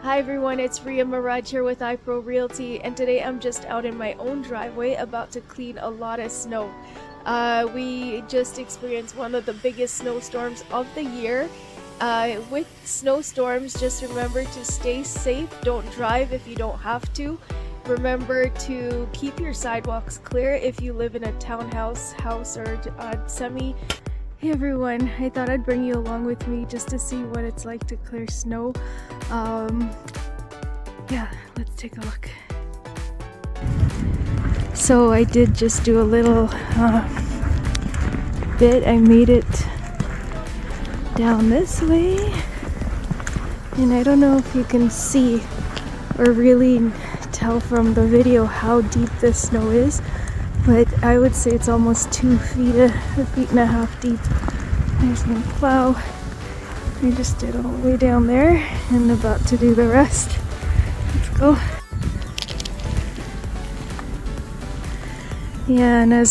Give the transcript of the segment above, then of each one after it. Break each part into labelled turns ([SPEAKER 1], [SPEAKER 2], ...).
[SPEAKER 1] Hi everyone, it's Ria Maraj here with iPro Realty, and today I'm just out in my own driveway about to clean a lot of snow. We just experienced one of the biggest snowstorms of the year. With snowstorms, just remember to stay safe. Don't drive if you don't have to. Remember to keep your sidewalks clear if you live in a townhouse, house, or semi. Hey everyone, I thought I'd bring you along with me just to see what it's like to clear snow. Yeah, let's take a look. So I did just do a little bit. I made it down this way, and I don't know if you can see or really tell from the video how deep this snow is, but I would say it's almost 2 feet, a feet and a half deep. There's my plow. I just did all the way down there and about to do the rest. Let's go. Yeah, and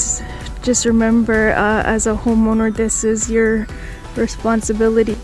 [SPEAKER 1] just remember, as a homeowner, this is your responsibility.